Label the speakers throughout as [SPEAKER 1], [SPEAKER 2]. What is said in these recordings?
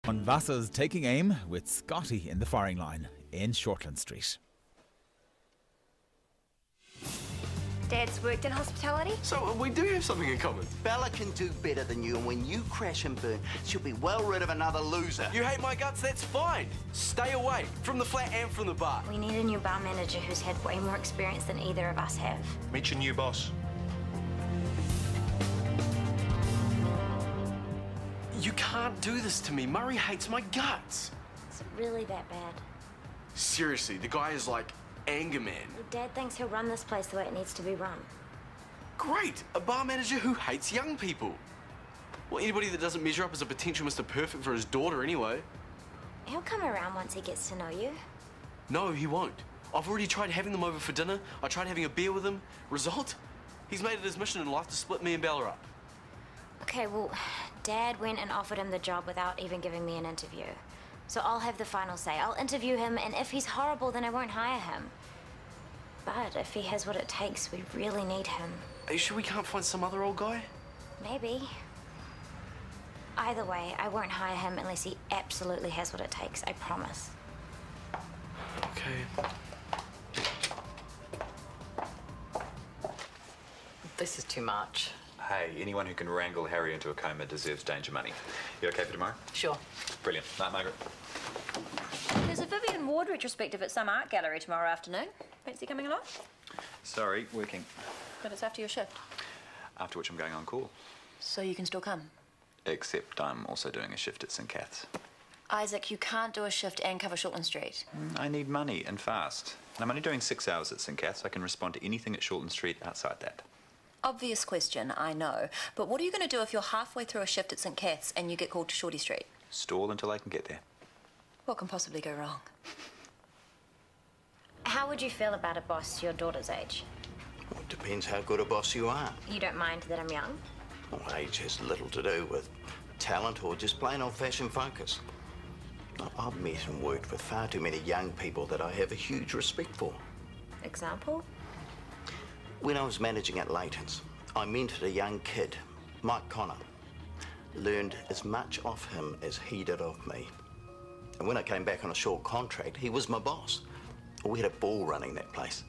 [SPEAKER 1] On Vassa's taking aim with Scotty in the firing line in Shortland Street.
[SPEAKER 2] Dad's worked in hospitality.
[SPEAKER 3] So we do have something in common.
[SPEAKER 4] Bella can do better than you, and when you crash and burn, she'll be well rid of another loser.
[SPEAKER 3] You hate my guts, that's fine. Stay away from the flat and from the bar.
[SPEAKER 2] We need a new bar manager who's had way more experience than either of us have.
[SPEAKER 5] Meet your new boss.
[SPEAKER 3] You can't do this to me. Murray hates my guts.
[SPEAKER 2] Is it really that bad?
[SPEAKER 3] Seriously, the guy is like anger man.
[SPEAKER 2] Well, Dad thinks he'll run this place the way it needs to be run.
[SPEAKER 3] Great, a bar manager who hates young people. Well, anybody that doesn't measure up is a potential Mr. Perfect for his daughter anyway.
[SPEAKER 2] He'll come around once he gets to know you.
[SPEAKER 3] No, he won't. I've already tried having them over for dinner. I tried having a beer with him. Result? He's made it his mission in life to split me and Bella up.
[SPEAKER 2] Okay, well, Dad went and offered him the job without even giving me an interview. So I'll have the final say. I'll interview him, and if he's horrible, then I won't hire him. But if he has what it takes, we really need him.
[SPEAKER 3] Are you sure we can't find some other old guy?
[SPEAKER 2] Maybe. Either way, I won't hire him unless he absolutely has what it takes, I promise.
[SPEAKER 3] Okay.
[SPEAKER 6] This is too much.
[SPEAKER 5] Hey, anyone who can wrangle Harry into a coma deserves danger money. You okay for tomorrow?
[SPEAKER 6] Sure.
[SPEAKER 5] Brilliant. Night, Margaret.
[SPEAKER 7] There's a Vivian Ward retrospective at some art gallery tomorrow afternoon. Fancy coming along?
[SPEAKER 5] Sorry, working.
[SPEAKER 7] But it's after your shift.
[SPEAKER 5] After which I'm going on call.
[SPEAKER 7] So you can still come?
[SPEAKER 5] Except I'm also doing a shift at St. Kath's.
[SPEAKER 7] Isaac, you can't do a shift and cover Shortland Street.
[SPEAKER 5] I need money, and fast. And I'm only doing 6 hours at St. Kath's. I can respond to anything at Shortland Street outside that.
[SPEAKER 7] Obvious question, I know. But what are you going to do if you're halfway through a shift at St. Kath's and you get called to Shorty Street?
[SPEAKER 5] Stall until I can get there.
[SPEAKER 7] What can possibly go wrong?
[SPEAKER 2] How would you feel about a boss your daughter's age?
[SPEAKER 4] Well, it depends how good a boss you are.
[SPEAKER 2] You don't mind that I'm young?
[SPEAKER 4] Well, age has little to do with talent or just plain old-fashioned focus. I've met and worked with far too many young people that I have a huge respect for.
[SPEAKER 2] Example?
[SPEAKER 4] When I was managing at Leighton's, I mentored a young kid, Mike Connor. Learned as much off him as he did of me. And when I came back on a short contract, he was my boss. We had a ball running that place.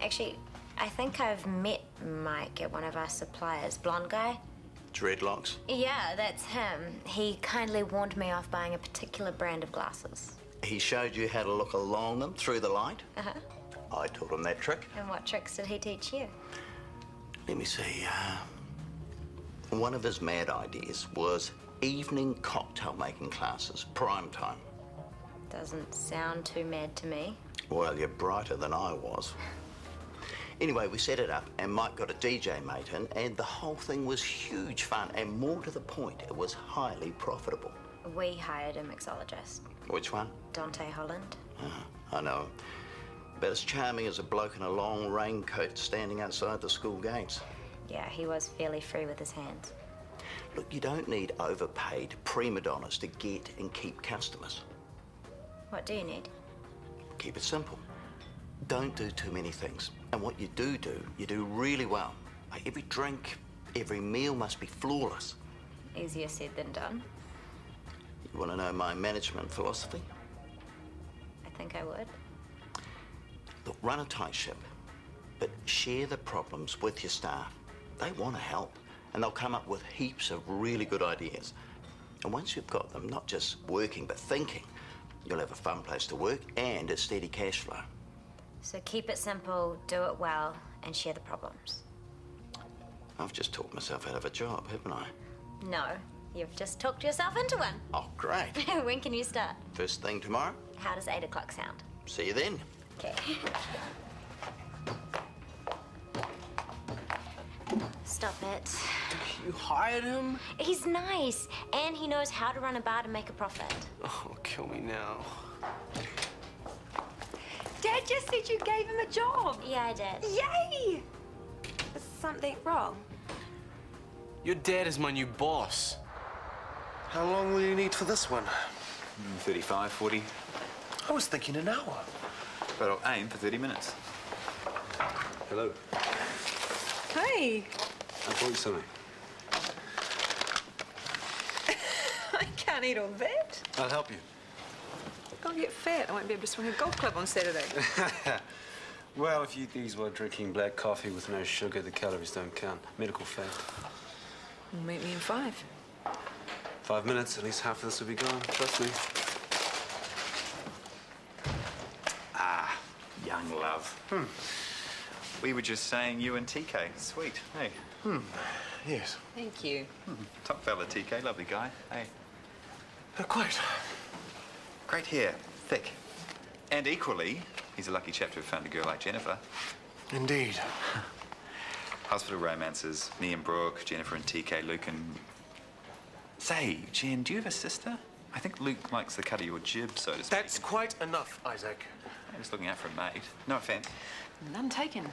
[SPEAKER 2] Actually, I think I've met Mike at one of our suppliers. Blonde guy?
[SPEAKER 4] Dreadlocks?
[SPEAKER 2] Yeah, that's him. He kindly warned me off buying a particular brand of glasses.
[SPEAKER 4] He showed you how to look along them through the light?
[SPEAKER 2] Uh-huh.
[SPEAKER 4] I taught him that trick.
[SPEAKER 2] And what tricks did he teach you?
[SPEAKER 4] Let me see. One of his mad ideas was evening cocktail making classes, prime time.
[SPEAKER 2] Doesn't sound too mad to me.
[SPEAKER 4] Well, you're brighter than I was. Anyway, we set it up, and Mike got a DJ mate in, and the whole thing was huge fun, and more to the point, it was highly profitable.
[SPEAKER 2] We hired a mixologist.
[SPEAKER 4] Which one?
[SPEAKER 2] Dante Holland.
[SPEAKER 4] I know him. About as charming as a bloke in a long raincoat standing outside the school gates.
[SPEAKER 2] Yeah, he was fairly free with his hands.
[SPEAKER 4] Look, you don't need overpaid prima donnas to get and keep customers.
[SPEAKER 2] What do you need?
[SPEAKER 4] Keep it simple. Don't do too many things. And what you do, you do really well. Like every drink, every meal must be flawless.
[SPEAKER 2] Easier said than done.
[SPEAKER 4] You want to know my management philosophy?
[SPEAKER 2] I think I would.
[SPEAKER 4] Look, run a tight ship, but share the problems with your staff. They want to help, and they'll come up with heaps of really good ideas. And once you've got them, not just working, but thinking, you'll have a fun place to work and a steady cash flow.
[SPEAKER 2] So keep it simple, do it well, and share the problems.
[SPEAKER 4] I've just talked myself out of a job, haven't I?
[SPEAKER 2] No, you've just talked yourself into one.
[SPEAKER 4] Oh, great.
[SPEAKER 2] When can you start?
[SPEAKER 4] First thing tomorrow.
[SPEAKER 2] How does 8 o'clock sound?
[SPEAKER 4] See you then.
[SPEAKER 2] Okay. Stop it.
[SPEAKER 3] You hired him?
[SPEAKER 2] He's nice, and he knows how to run a bar to make a profit.
[SPEAKER 3] Oh, kill me now.
[SPEAKER 8] Dad just said you gave him a job.
[SPEAKER 2] Yeah, I did.
[SPEAKER 8] Yay! Is something wrong?
[SPEAKER 3] Your dad is my new boss.
[SPEAKER 5] How long will you need for this one?
[SPEAKER 9] 35, 40.
[SPEAKER 5] I was thinking an hour.
[SPEAKER 9] But I'll aim for 30 minutes. Hello.
[SPEAKER 8] Hey.
[SPEAKER 9] I brought you something.
[SPEAKER 8] I can't
[SPEAKER 6] can't eat all that.
[SPEAKER 10] I'll help you.
[SPEAKER 6] I'll get fat. I won't be able to swing a golf club on Saturday.
[SPEAKER 10] Well, if you eat these while drinking black coffee with no sugar, the calories don't count. Medical fact.
[SPEAKER 6] Well, meet me in 5.
[SPEAKER 10] 5 minutes, at least half of this will be gone. Trust me.
[SPEAKER 5] Ah, young love. We were just saying you and TK. Sweet. Hey.
[SPEAKER 10] Yes.
[SPEAKER 6] Thank you.
[SPEAKER 5] Top fella, TK. Lovely guy. Hey.
[SPEAKER 10] Quite.
[SPEAKER 5] Great hair. Thick. And equally, he's a lucky chap to have found a girl like Jennifer.
[SPEAKER 10] Indeed.
[SPEAKER 5] Hospital romances. Me and Brooke, Jennifer and TK, Luke and... Say, Jen, do you have a sister? I think Luke likes the cut of your jib, so to speak.
[SPEAKER 10] That's quite enough, Isaac.
[SPEAKER 5] I'm just looking out for a mate. No offense.
[SPEAKER 6] None taken.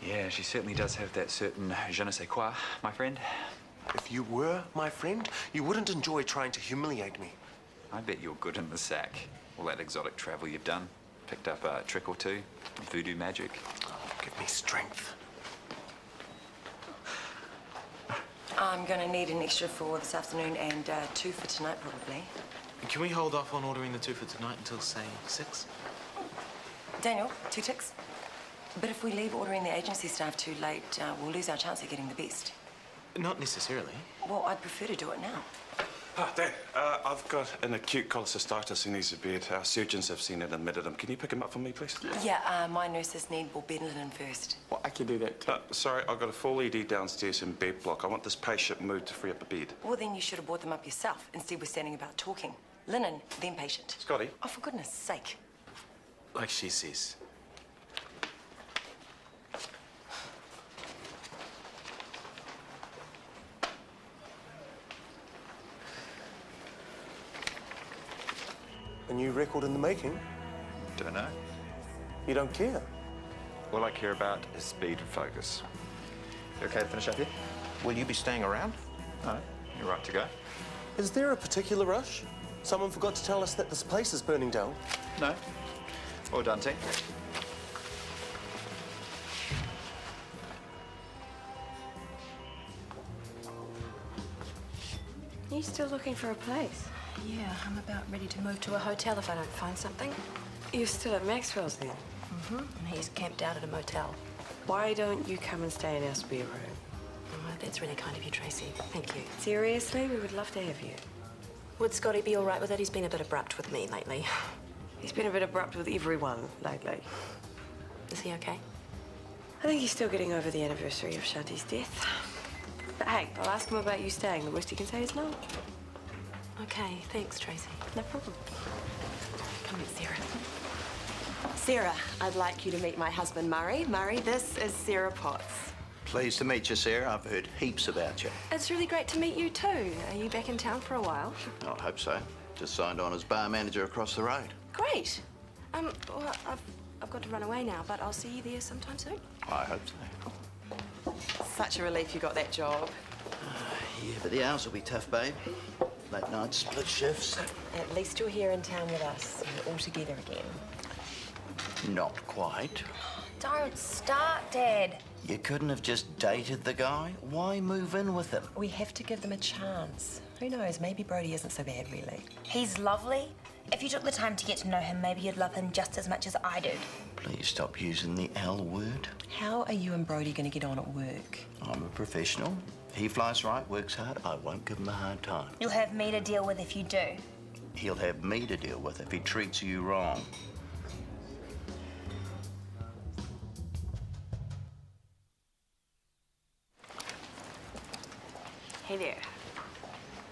[SPEAKER 5] Yeah, she certainly does have that certain je ne sais quoi, my friend.
[SPEAKER 10] If you were my friend, you wouldn't enjoy trying to humiliate me.
[SPEAKER 5] I bet you're good in the sack. All that exotic travel you've done. Picked up a trick or two. Voodoo magic.
[SPEAKER 10] Give me strength.
[SPEAKER 7] I'm going to need an extra for this afternoon and 2 for tonight, probably.
[SPEAKER 3] Can we hold off on ordering the 2 for tonight until, say, 6?
[SPEAKER 7] Daniel, 2 ticks. But if we leave ordering the agency staff too late, we'll lose our chance of getting the best.
[SPEAKER 3] Not necessarily.
[SPEAKER 7] Well, I'd prefer to do it now.
[SPEAKER 11] Dan, I've got an acute cholecystitis who needs a bed. Our surgeons have seen it and admitted him. Can you pick him up for me, please?
[SPEAKER 7] Yeah, my nurses need bed linen first.
[SPEAKER 11] Well, I can do that too. Sorry, I've got a full ED downstairs in bed block. I want this patient moved to free up a bed.
[SPEAKER 7] Well, then you should have brought them up yourself. Instead, we're standing about talking. Linen, then patient.
[SPEAKER 11] Scotty?
[SPEAKER 7] Oh, for goodness sake.
[SPEAKER 3] Like she says.
[SPEAKER 10] A new record in the making?
[SPEAKER 5] Don't know.
[SPEAKER 10] You don't care?
[SPEAKER 5] All I care about is speed and focus. You okay to finish up here?
[SPEAKER 3] Will you be staying around?
[SPEAKER 5] No, you're right to go.
[SPEAKER 10] Is there a particular rush? Someone forgot to tell us that this place is burning down.
[SPEAKER 5] No. All done, team.
[SPEAKER 8] Are you still looking for a place?
[SPEAKER 12] Yeah, I'm about ready to move to a hotel if I don't find something.
[SPEAKER 8] You're still at Maxwell's then?
[SPEAKER 12] And he's camped out at a motel.
[SPEAKER 8] Why don't you come and stay in our spare room?
[SPEAKER 12] Oh, that's really kind of you, Tracy. Thank you.
[SPEAKER 8] Seriously, we would love to have you.
[SPEAKER 12] Would Scotty be all right with it? He's been a bit abrupt with me lately.
[SPEAKER 8] He's been a bit abrupt with everyone lately.
[SPEAKER 12] Is he okay?
[SPEAKER 8] I think he's still getting over the anniversary of Shanti's death. But hey, I'll ask him about you staying. The worst he can say is no.
[SPEAKER 12] Okay, thanks, Tracy.
[SPEAKER 8] No problem.
[SPEAKER 12] Come meet Sarah.
[SPEAKER 13] Sarah, I'd like you to meet my husband, Murray. Murray, this is Sarah Potts.
[SPEAKER 4] Pleased to meet you, Sarah. I've heard heaps about you.
[SPEAKER 13] It's really great to meet you too. Are you back in town for a while?
[SPEAKER 4] I hope so. Just signed on as bar manager across the road.
[SPEAKER 13] Great. Well, I've got to run away now, but I'll see you there sometime soon.
[SPEAKER 4] I hope so.
[SPEAKER 13] Such a relief you got that job.
[SPEAKER 4] Yeah, but the hours will be tough, babe. Late nights, split shifts.
[SPEAKER 13] At least you're here in town with us. We're all together again.
[SPEAKER 4] Not quite.
[SPEAKER 2] Don't start, Dad.
[SPEAKER 4] You couldn't have just dated the guy? Why move in with him?
[SPEAKER 13] We have to give them a chance. Who knows? Maybe Brody isn't so bad, really.
[SPEAKER 2] He's lovely. If you took the time to get to know him, maybe you'd love him just as much as I do.
[SPEAKER 4] Please stop using the L word.
[SPEAKER 13] How are you and Brody going to get on at work?
[SPEAKER 4] I'm a professional. He flies right, works hard. I won't give him a hard time.
[SPEAKER 2] You'll have me to deal with if you do.
[SPEAKER 4] He'll have me to deal with if he treats you wrong.
[SPEAKER 8] Hey there.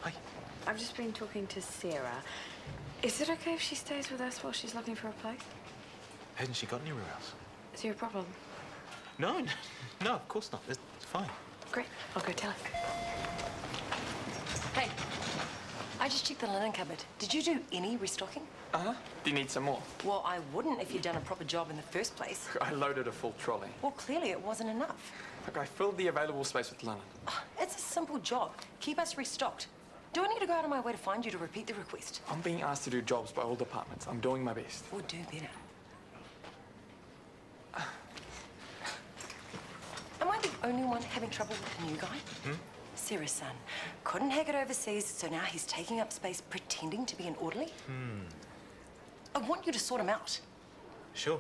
[SPEAKER 3] Hi.
[SPEAKER 8] I've just been talking to Sarah. Is it okay if she stays with us while she's looking for a place?
[SPEAKER 3] Hasn't she got anywhere else?
[SPEAKER 8] Is there a problem?
[SPEAKER 3] No, no, of course not. It's fine.
[SPEAKER 8] Great. I'll go tell her.
[SPEAKER 7] Hey, I just checked the linen cupboard. Did you do any restocking?
[SPEAKER 14] Uh-huh. Do you need some more?
[SPEAKER 7] Well, I wouldn't if you'd done a proper job in the first place.
[SPEAKER 14] I loaded a full trolley.
[SPEAKER 7] Well, clearly it wasn't enough.
[SPEAKER 14] Look, I filled the available space with linen.
[SPEAKER 7] It's a simple job. Keep us restocked. Do I need to go out of my way to find you to repeat the request?
[SPEAKER 14] I'm being asked to do jobs by all departments. I'm doing my best.
[SPEAKER 7] Well, do better. Am I the only one having trouble with the new guy? Sarah's son. Couldn't hack it overseas, so now he's taking up space pretending to be an orderly? I want you to sort him out.
[SPEAKER 9] Sure.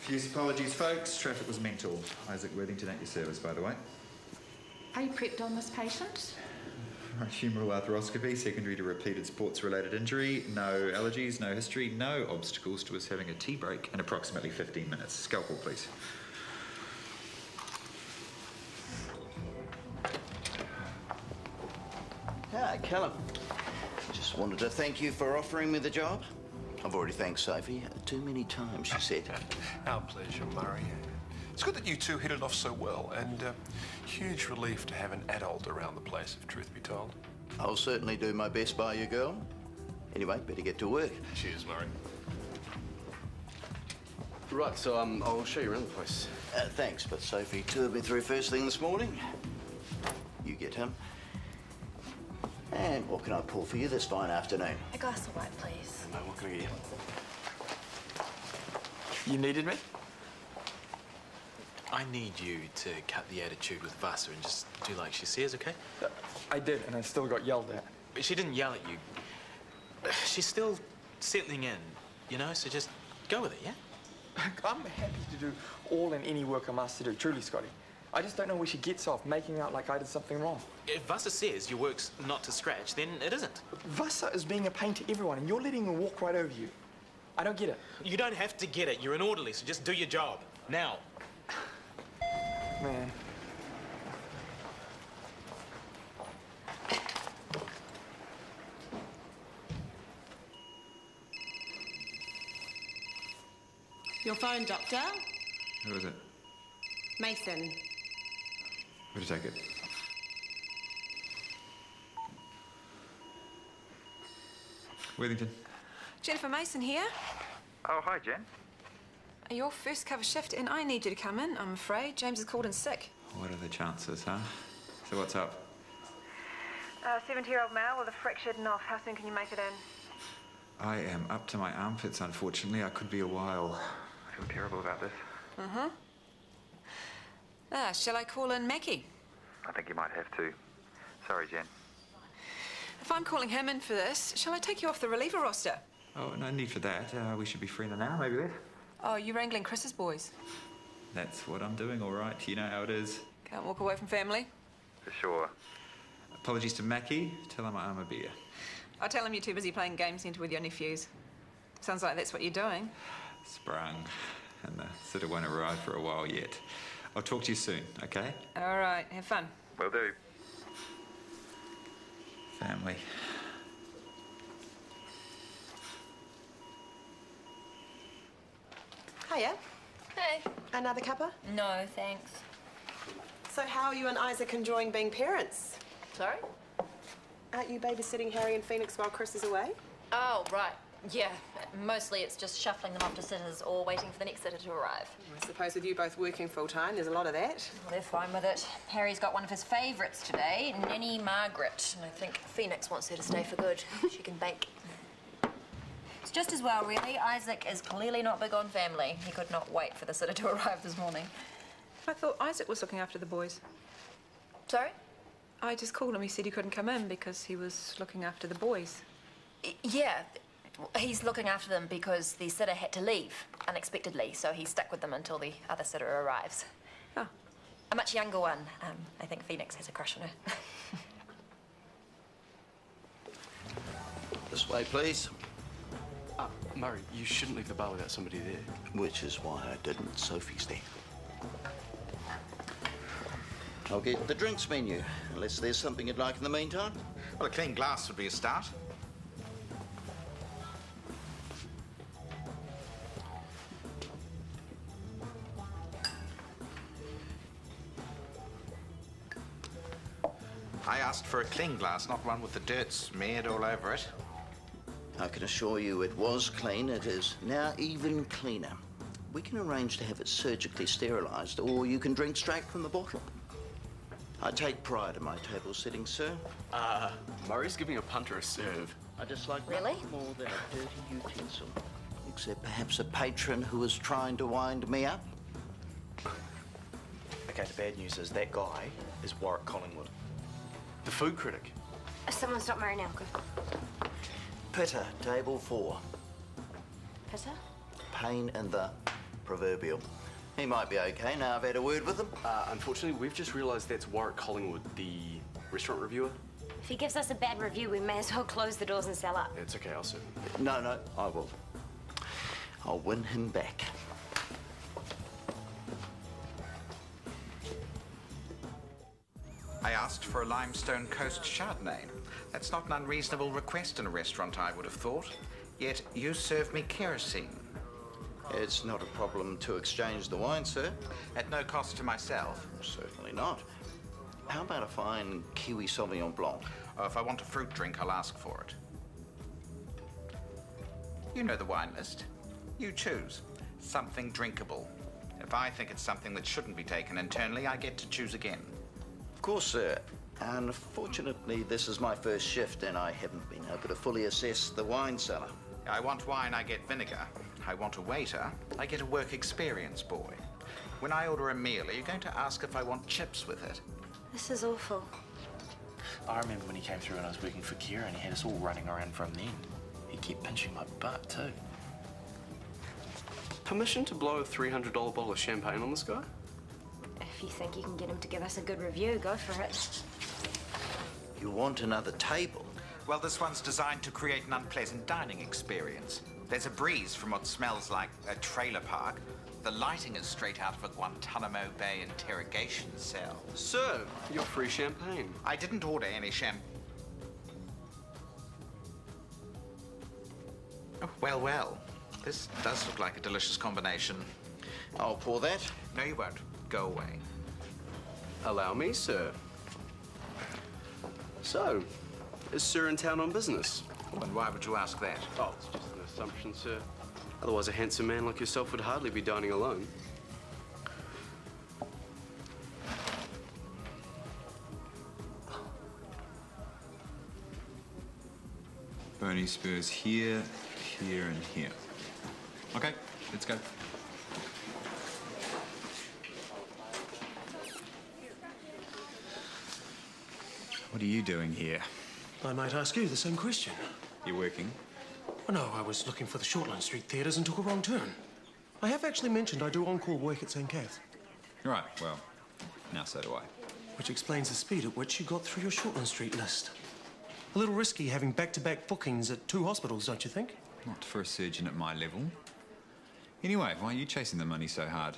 [SPEAKER 5] Fuse apologies, folks. Traffic was mental. Isaac Worthington at your service, by the way.
[SPEAKER 12] Are you prepped on this patient?
[SPEAKER 5] Humeral arthroscopy, secondary to repeated sports-related injury. No allergies, no history, no obstacles to us having a tea break in approximately 15 minutes. Scalpel, please.
[SPEAKER 4] Hi, Callum. Just wanted to thank you for offering me the job. I've already thanked Sophie too many times, she said.
[SPEAKER 15] Our pleasure, Murray. It's good that you two hit it off so well, and huge relief to have an adult around the place, if truth be told.
[SPEAKER 4] I'll certainly do my best by you, girl. Anyway, better get to work.
[SPEAKER 15] Cheers, Murray.
[SPEAKER 3] Right, so I'll show you around the place.
[SPEAKER 4] Thanks, but Sophie toured me through first thing this morning. You get him. And what can I pull for you this fine afternoon?
[SPEAKER 12] A glass of wine, please.
[SPEAKER 3] No, what can I get you?
[SPEAKER 14] You needed me?
[SPEAKER 16] I need you to cut the attitude with Vasa and just do like she says, okay?
[SPEAKER 14] I did, and I still got yelled at.
[SPEAKER 16] But she didn't yell at you. She's still settling in, you know, so just go with it, yeah?
[SPEAKER 14] I'm happy to do all and any work I'm asked to do, truly, Scotty. I just don't know where she gets off making out like I did something wrong.
[SPEAKER 16] If Vasa says your work's not to scratch, then it isn't.
[SPEAKER 14] Vasa is being a pain to everyone, and you're letting her walk right over you. I don't get it.
[SPEAKER 16] You don't have to get it. You're an orderly, so just do your job. Now.
[SPEAKER 14] Man.
[SPEAKER 13] Your phone, Doctor.
[SPEAKER 5] Who is it?
[SPEAKER 13] Mason.
[SPEAKER 5] Where to take it? Worthington.
[SPEAKER 6] Jennifer Mason here.
[SPEAKER 5] Oh, hi, Jen.
[SPEAKER 6] Your first cover shift, and I need you to come in, I'm afraid. James is called in sick.
[SPEAKER 5] What are the chances, huh? So what's up?
[SPEAKER 6] 70-year-old male with a fractured knob. How soon can you make it in?
[SPEAKER 5] I am up to my armpits, unfortunately. I could be a while. I feel terrible about this.
[SPEAKER 6] Shall I call in Mackie?
[SPEAKER 5] I think you might have to. Sorry, Jen.
[SPEAKER 6] If I'm calling him in for this, shall I take you off the reliever roster?
[SPEAKER 5] Oh, no need for that. We should be free now, maybe this.
[SPEAKER 6] Oh, you wrangling Chris's boys?
[SPEAKER 5] That's what I'm doing, all right. You know how it is.
[SPEAKER 6] Can't walk away from family?
[SPEAKER 5] For sure. Apologies to Mackie. Tell him I'm a beer.
[SPEAKER 6] I'll tell him you're too busy playing game centre with your nephews. Sounds like that's what you're doing.
[SPEAKER 5] Sprung. And the sitter won't arrive for a while yet. I'll talk to you soon, okay?
[SPEAKER 6] All right, have fun.
[SPEAKER 5] Will do. Family.
[SPEAKER 13] Hiya.
[SPEAKER 2] Hey.
[SPEAKER 13] Another cuppa?
[SPEAKER 2] No, thanks.
[SPEAKER 13] So how are you and Isaac enjoying being parents?
[SPEAKER 2] Sorry?
[SPEAKER 13] Aren't you babysitting Harry and Phoenix while Chris is away?
[SPEAKER 2] Oh, right. Yeah, mostly it's just shuffling them off to sitters or waiting for the next sitter to arrive.
[SPEAKER 13] I suppose with you both working full-time, there's a lot of that.
[SPEAKER 2] Well, they're fine with it. Harry's got one of his favourites today, Nanny Margaret. And I think Phoenix wants her to stay for good. She can bake. It's just as well, really. Isaac is clearly not big on family. He could not wait for the sitter to arrive this morning.
[SPEAKER 6] I thought Isaac was looking after the boys.
[SPEAKER 2] Sorry?
[SPEAKER 6] I just called him. He said he couldn't come in because he was looking after the boys.
[SPEAKER 2] Yeah. He's looking after them because the sitter had to leave unexpectedly, so he's stuck with them until the other sitter arrives.
[SPEAKER 6] Oh.
[SPEAKER 2] A much younger one. I think Phoenix has a crush on her.
[SPEAKER 4] This way, please.
[SPEAKER 3] Murray, you shouldn't leave the bar without somebody there.
[SPEAKER 4] Which is why I didn't. Sophie's there. I'll get the drinks menu, unless there's something you'd like in the meantime.
[SPEAKER 9] Well, a clean glass would be a start. I asked for a clean glass, not one with the dirt smeared all over it.
[SPEAKER 4] I can assure you it was clean. It is now even cleaner. We can arrange to have it surgically sterilised, or you can drink straight from the bottle. I take pride in my table setting, sir.
[SPEAKER 3] Murray's giving a punter a serve.
[SPEAKER 4] I dislike
[SPEAKER 2] Really?
[SPEAKER 4] nothing more than a dirty utensil. Except perhaps a patron who was trying to wind me up?
[SPEAKER 16] Okay, the bad news is that guy is Warwick Collingwood.
[SPEAKER 3] The food critic.
[SPEAKER 2] Someone stop Murray now. Go.
[SPEAKER 4] Pitter, table 4.
[SPEAKER 2] Pitter?
[SPEAKER 4] Pain in the proverbial. He might be okay now I've had a word with him.
[SPEAKER 3] Unfortunately, we've just realised that's Warwick Collingwood, the restaurant reviewer.
[SPEAKER 2] If he gives us a bad review, we may as well close the doors and sell up.
[SPEAKER 3] It's okay, I'll serve him.
[SPEAKER 4] No, I will. I'll win him back.
[SPEAKER 17] I asked for a limestone coast Chardonnay. That's not an unreasonable request in a restaurant, I would have thought. Yet you serve me kerosene.
[SPEAKER 4] It's not a problem to exchange the wine, sir.
[SPEAKER 17] At no cost to myself.
[SPEAKER 4] Certainly not. How about a fine Kiwi Sauvignon Blanc?
[SPEAKER 17] Oh, if I want a fruit drink, I'll ask for it. You know the wine list. You choose. Something drinkable. If I think it's something that shouldn't be taken internally, I get to choose again.
[SPEAKER 4] Of course, sir. Unfortunately, this is my first shift and I haven't been able to fully assess the wine cellar.
[SPEAKER 17] I want wine, I get vinegar. I want a waiter, I get a work experience boy. When I order a meal, are you going to ask if I want chips with it?
[SPEAKER 2] This is awful.
[SPEAKER 16] I remember when he came through and I was working for Kira and he had us all running around from then. He kept pinching my butt too.
[SPEAKER 3] Permission to blow a $300 bottle of champagne on this guy?
[SPEAKER 2] If you think you can get him to give us a good review, go for it.
[SPEAKER 4] You want another table?
[SPEAKER 17] Well, this one's designed to create an unpleasant dining experience. There's a breeze from what smells like a trailer park. The lighting is straight out of a Guantanamo Bay interrogation cell.
[SPEAKER 3] Sir, your free champagne.
[SPEAKER 17] I didn't order any champagne. Oh, well. This does look like a delicious combination.
[SPEAKER 4] I'll pour that.
[SPEAKER 17] No, you won't. Go away.
[SPEAKER 3] Allow me, sir. So, is Sir in town on business?
[SPEAKER 17] And why would you ask that?
[SPEAKER 3] Oh, it's just an assumption, sir. Otherwise, a handsome man like yourself would hardly be dining alone.
[SPEAKER 5] Bony spurs here, here, and here. Okay, let's go. What are you doing here?
[SPEAKER 15] I might ask you the same question.
[SPEAKER 5] You working?
[SPEAKER 15] Oh, no, I was looking for the Shortland Street theatres and took a wrong turn. I have actually mentioned I do on-call work at St. Kath.
[SPEAKER 5] Right, well, now so do I.
[SPEAKER 15] Which explains the speed at which you got through your Shortland Street list. A little risky having back-to-back bookings at 2 hospitals, don't you think?
[SPEAKER 5] Not for a surgeon at my level. Anyway, why are you chasing the money so hard?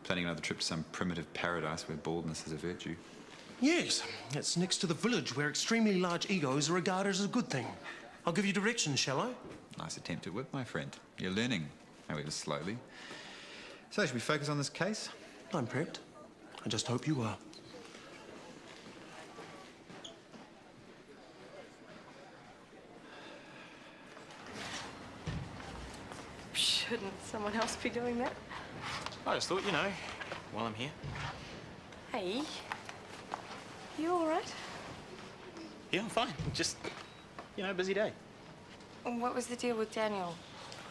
[SPEAKER 5] Planning another trip to some primitive paradise where baldness is a virtue?
[SPEAKER 15] Yes, it's next to the village where extremely large egos are regarded as a good thing. I'll give you directions, shall I?
[SPEAKER 5] Nice attempt at whip, my friend. You're learning, however slowly. So, should we focus on this case?
[SPEAKER 15] I'm prepped. I just hope you are.
[SPEAKER 8] Shouldn't someone else be doing that?
[SPEAKER 16] I just thought, while I'm here.
[SPEAKER 8] Hey, you all right?
[SPEAKER 16] Yeah, I'm fine. Just, busy day.
[SPEAKER 8] What was the deal with Daniel?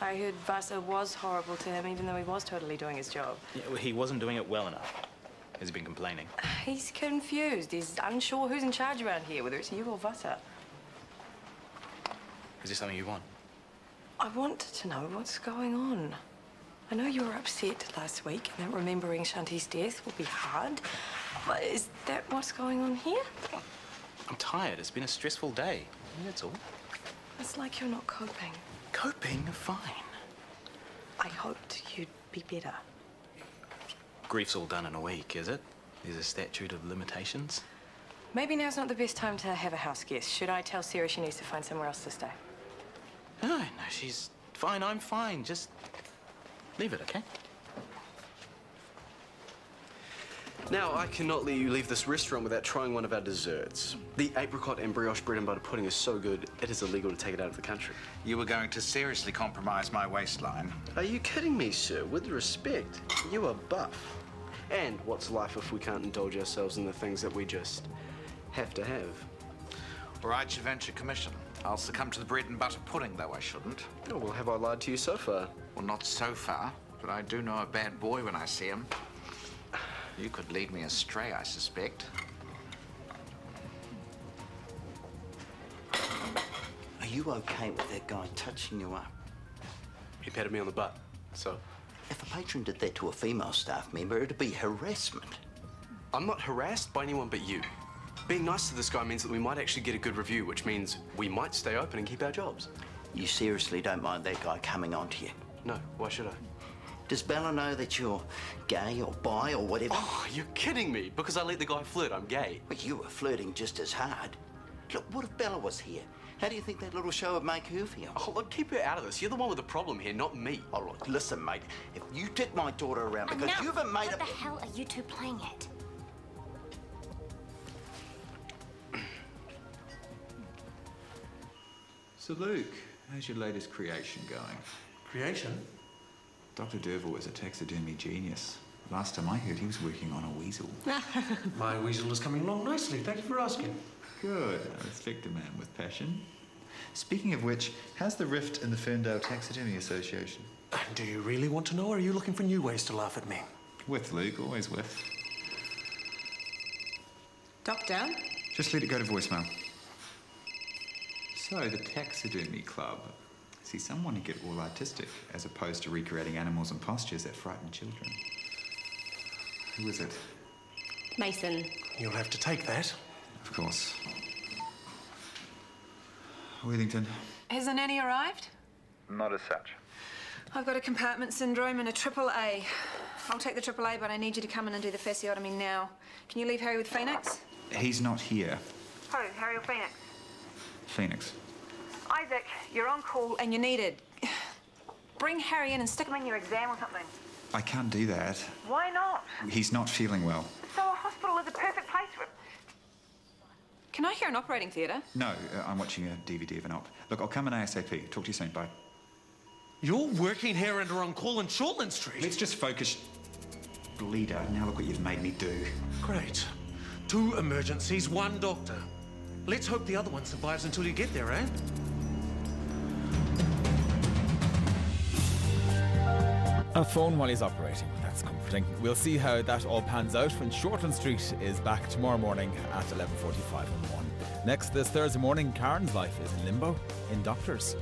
[SPEAKER 8] I heard Vasa was horrible to him, even though he was totally doing his job.
[SPEAKER 16] Yeah, well, he wasn't doing it well enough. Has he been complaining?
[SPEAKER 8] He's confused. He's unsure who's in charge around here, whether it's you or Vasa.
[SPEAKER 16] Is there something you want?
[SPEAKER 8] I wanted to know what's going on. I know you were upset last week, and that remembering Shanti's death will be hard. But is that what's going on here?
[SPEAKER 16] I'm tired. It's been a stressful day. That's all.
[SPEAKER 8] It's like you're not coping.
[SPEAKER 16] Coping? Fine.
[SPEAKER 8] I hoped you'd be better.
[SPEAKER 16] Grief's all done in a week, is it? There's a statute of limitations.
[SPEAKER 8] Maybe now's not the best time to have a house guest. Should I tell Sarah she needs to find somewhere else to stay?
[SPEAKER 16] No, she's fine. I'm fine. Just leave it, okay?
[SPEAKER 3] Now, I cannot let you leave this restaurant without trying one of our desserts. The apricot and brioche bread and butter pudding is so good, it is illegal to take it out of the country.
[SPEAKER 17] You were going to seriously compromise my waistline.
[SPEAKER 3] Are you kidding me, sir? With respect, you are buff. And what's life if we can't indulge ourselves in the things that we just have to have?
[SPEAKER 17] Or I'd venture commission. I'll succumb to the bread and butter pudding, though I shouldn't.
[SPEAKER 3] Oh, well, have I lied to you so far?
[SPEAKER 17] Well, not so far, but I do know a bad boy when I see him. You could lead me astray, I suspect.
[SPEAKER 4] Are you okay with that guy touching you up?
[SPEAKER 3] He patted me on the butt, so...
[SPEAKER 4] If a patron did that to a female staff member, it'd be harassment.
[SPEAKER 3] I'm not harassed by anyone but you. Being nice to this guy means that we might actually get a good review, which means we might stay open and keep our jobs.
[SPEAKER 4] You seriously don't mind that guy coming on to you?
[SPEAKER 3] No, why should I?
[SPEAKER 4] Does Bella know that you're gay or bi or whatever?
[SPEAKER 3] Oh, you're kidding me. Because I let the guy flirt, I'm gay.
[SPEAKER 4] But you were flirting just as hard. Look, what if Bella was here? How do you think that little show would make her feel?
[SPEAKER 3] Oh, look, keep her out of this. You're the one with the problem here, not me.
[SPEAKER 4] Oh, look, listen, mate. If you took my daughter around because
[SPEAKER 2] Enough.
[SPEAKER 4] you haven't made
[SPEAKER 2] What
[SPEAKER 4] up...
[SPEAKER 2] the hell are you two playing at?
[SPEAKER 5] So, Luke, how's your latest creation going?
[SPEAKER 15] Creation?
[SPEAKER 5] Dr. Derville is a taxidermy genius. Last time I heard, he was working on a weasel.
[SPEAKER 15] My weasel is coming along nicely. Thank you for asking.
[SPEAKER 5] Good. I respect a man with passion. Speaking of which, how's the rift in the Ferndale Taxidermy Association?
[SPEAKER 15] Do you really want to know, or are you looking for new ways to laugh at me?
[SPEAKER 5] With, Luke. Always with.
[SPEAKER 6] Doctor?
[SPEAKER 5] Just let it go to voicemail. So, the Taxidermy Club. See, some want to get all artistic, as opposed to recreating animals and postures that frighten children. Who is it?
[SPEAKER 12] Mason.
[SPEAKER 15] You'll have to take that.
[SPEAKER 5] Of course. Wellington.
[SPEAKER 6] Has the nanny arrived?
[SPEAKER 5] Not as such.
[SPEAKER 6] I've got a compartment syndrome and a AAA. I'll take the AAA, but I need you to come in and do the fasciotomy now. Can you leave Harry with Phoenix?
[SPEAKER 5] He's not here.
[SPEAKER 6] Who? Harry or Phoenix?
[SPEAKER 5] Phoenix.
[SPEAKER 6] Isaac, you're on call and you're needed. Bring Harry in and stick him in your exam or something.
[SPEAKER 5] I can't do that.
[SPEAKER 6] Why not?
[SPEAKER 5] He's not feeling well.
[SPEAKER 6] So a hospital is a perfect place for him. Can I hear an operating theatre?
[SPEAKER 5] No, I'm watching a DVD of an op. Look, I'll come in ASAP. Talk to you soon. Bye.
[SPEAKER 15] You're working here and are on call in Shortland Street?
[SPEAKER 5] Let's just focus. Bleeder. Now look what you've made me do.
[SPEAKER 15] Great. 2 emergencies, 1 doctor. Let's hope the other one survives until you get there, eh?
[SPEAKER 1] A phone while he's operating. That's comforting. We'll see how that all pans out when Shortland Street is back tomorrow morning at 11:45 on 1. Next, this Thursday morning, Karen's life is in limbo in Doctors.